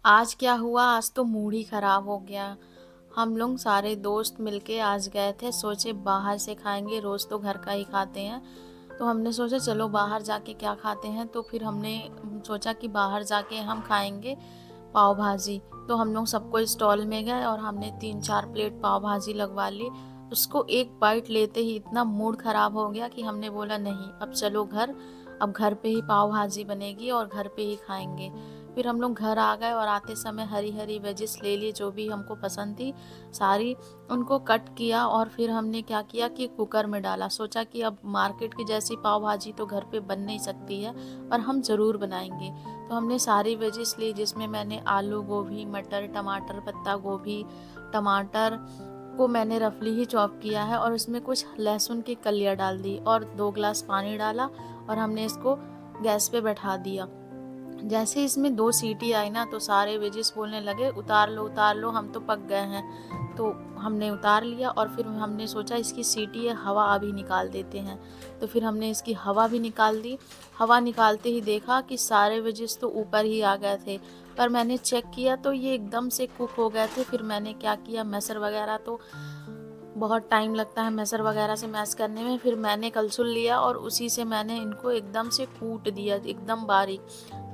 आज क्या हुआ, आज तो मूड ही खराब हो गया। हम लोग सारे दोस्त मिलके आज गए थे, सोचे बाहर से खाएंगे, रोज तो घर का ही खाते हैं। तो हमने सोचा चलो बाहर जाके क्या खाते हैं, तो फिर हमने सोचा कि बाहर जाके हम खाएंगे पाव भाजी। तो हम लोग सबको स्टॉल में गए और हमने 3-4 प्लेट पाव भाजी लगवा ली। उसको एक बाइट लेते ही इतना मूड खराब हो गया कि हमने बोला नहीं, अब चलो घर, अब घर पे ही पाव भाजी बनेगी और घर पे ही खाएंगे। फिर हम लोग घर आ गए और आते समय हरी हरी वेजिस ले ली, जो भी हमको पसंद थी सारी, उनको कट किया और फिर हमने क्या किया कि कुकर में डाला। सोचा कि अब मार्केट की जैसी पाव भाजी तो घर पे बन नहीं सकती है, पर हम ज़रूर बनाएंगे। तो हमने सारी वेजिस ली, जिसमें मैंने आलू, गोभी, मटर, टमाटर, पत्ता गोभी, टमाटर को मैंने रफली ही चॉप किया है और उसमें कुछ लहसुन की कलियां डाल दी और 2 ग्लास पानी डाला और हमने इसको गैस पे बैठा दिया। जैसे इसमें 2 सीटी आई ना, तो सारे वेजिस बोलने लगे उतार लो, हम तो पक गए हैं। तो हमने उतार लिया और फिर हमने सोचा इसकी सीटी है, हवा अभी निकाल देते हैं। तो फिर हमने इसकी हवा भी निकाल दी। हवा निकालते ही देखा कि सारे वेजिस तो ऊपर ही आ गए थे, पर मैंने चेक किया तो ये एकदम से कुक हो गए थे। फिर मैंने क्या किया, मैसर वगैरह तो बहुत टाइम लगता है मैसर वगैरह से मैश करने में, फिर मैंने कलछुल लिया और उसी से मैंने इनको एकदम से कूट दिया, एकदम बारीक।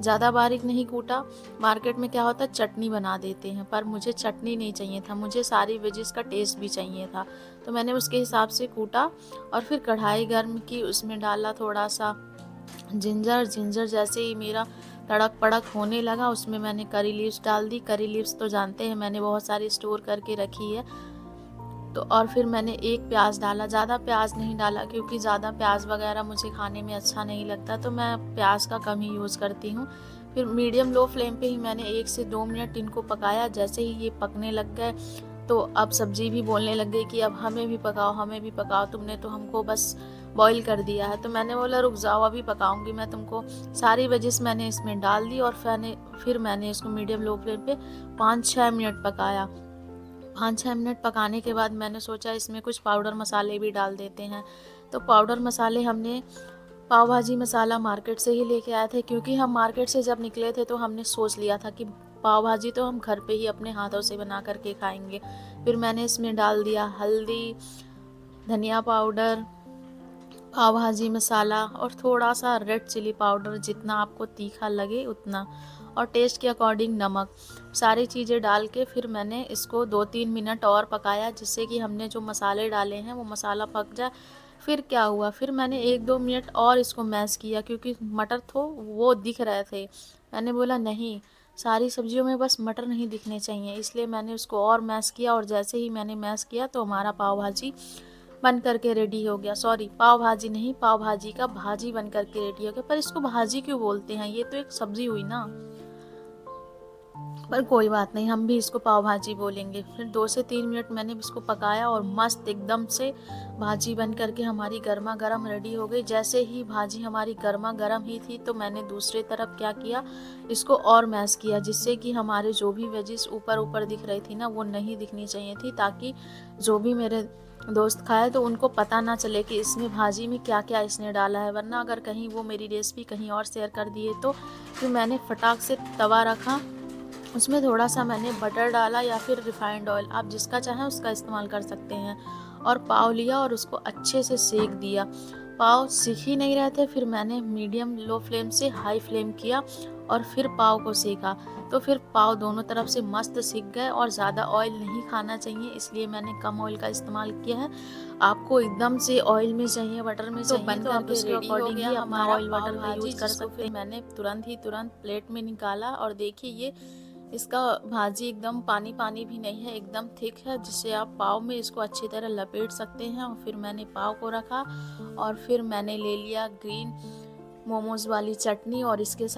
ज़्यादा बारीक नहीं कूटा। मार्केट में क्या होता है, चटनी बना देते हैं, पर मुझे चटनी नहीं चाहिए था, मुझे सारी वेजिस का टेस्ट भी चाहिए था। तो मैंने उसके हिसाब से कूटा और फिर कढ़ाई गर्म की, उसमें डाला थोड़ा सा जिंजर। जैसे ही मेरा तड़क पड़क होने लगा, उसमें मैंने करी लीव्स डाल दी। करी लीव्स तो जानते हैं मैंने बहुत सारी स्टोर करके रखी है। तो और फिर मैंने एक प्याज डाला, ज़्यादा प्याज नहीं डाला क्योंकि ज़्यादा प्याज वगैरह मुझे खाने में अच्छा नहीं लगता, तो मैं प्याज का कम ही यूज़ करती हूँ। फिर मीडियम लो फ्लेम पे ही मैंने 1 से 2 मिनट इनको पकाया। जैसे ही ये पकने लग गए, तो अब सब्जी भी बोलने लग गई कि अब हमें भी पकाओ, हमें भी पकाओ, तुमने तो हमको बस बॉईल कर दिया है। तो मैंने बोला रुक जाओ, अभी पकाऊंगी मैं तुमको। सारी वेजिस मैंने इसमें डाल दी और फिर मैंने इसको मीडियम लो फ्लेम पे 5-6 मिनट पकाया। 5-6 मिनट पकाने के बाद मैंने सोचा इसमें कुछ पाउडर मसाले भी डाल देते हैं। तो पाउडर मसाले हमने पाव भाजी मसाला मार्केट से ही लेके आए थे, क्योंकि हम मार्केट से जब निकले थे तो हमने सोच लिया था कि पाव भाजी तो हम घर पे ही अपने हाथों से बना करके खाएंगे। फिर मैंने इसमें डाल दिया हल्दी, धनिया पाउडर, पाव भाजी मसाला और थोड़ा सा रेड चिली पाउडर, जितना आपको तीखा लगे उतना, और टेस्ट के अकॉर्डिंग नमक। सारी चीज़ें डाल के फिर मैंने इसको 2-3 मिनट और पकाया, जिससे कि हमने जो मसाले डाले हैं वो मसाला पक जाए। फिर क्या हुआ, फिर मैंने 1-2 मिनट और इसको मैश किया, क्योंकि मटर तो वो दिख रहे थे। मैंने बोला नहीं, सारी सब्जियों में बस मटर नहीं दिखने चाहिए, इसलिए मैंने उसको और मैश किया। और जैसे ही मैंने मैश किया तो हमारा पाव भाजी बन करके रेडी हो गया। सॉरी, पाव भाजी नहीं, पाव भाजी का भाजी बन करके रेडी हो गया। पर इसको भाजी क्यों बोलते हैं, ये तो एक सब्जी हुई ना। पर कोई बात नहीं, हम भी इसको पाव भाजी बोलेंगे। फिर 2 से 3 मिनट मैंने इसको पकाया और मस्त एकदम से भाजी बन करके हमारी गर्मा गर्म रेडी हो गई। जैसे ही भाजी हमारी गर्मा गर्म ही थी, तो मैंने दूसरी तरफ क्या किया, इसको और मैश किया, जिससे कि हमारे जो भी वेजिस ऊपर ऊपर दिख रही थी ना, वो नहीं दिखनी चाहिए थी, ताकि जो भी मेरे दोस्त खाए तो उनको पता ना चले कि इसमें भाजी में क्या क्या इसने डाला है। वरना अगर कहीं वो मेरी रेसिपी कहीं और शेयर कर दिए तो फिर मैंने फटाक से तवा रखा, उसमें थोड़ा सा मैंने बटर डाला या फिर रिफाइंड ऑयल, आप जिसका चाहें उसका इस्तेमाल कर सकते हैं, और पाव लिया और उसको अच्छे से सेक दिया। पाव सीख ही नहीं रहे थे, फिर मैंने मीडियम लो फ्लेम से हाई फ्लेम किया और फिर पाव को सेका। तो फिर पाव दोनों तरफ से मस्त सीख गए। और ज़्यादा ऑयल नहीं खाना चाहिए, इसलिए मैंने कम ऑयल का इस्तेमाल किया है। आपको एकदम से ऑयल में चाहिए, बटर में तो चाहिए, बन तो आप करके उसके रेडी हो अकॉर्डिंग गया ही अपना हमारा ऑयल पाव बटर का भाजी, यूज़ कर जिसको सकते फिर हैं। मैंने तुरंत प्लेट में निकाला और देखिए ये इसका भाजी एकदम पानी पानी भी नहीं है, एकदम थिक है, जिससे आप पाव में इसको अच्छी तरह लपेट सकते हैं। और फिर मैंने पाव को रखा और फिर मैंने ले लिया ग्रीन मोमोज वाली चटनी और इसके साथ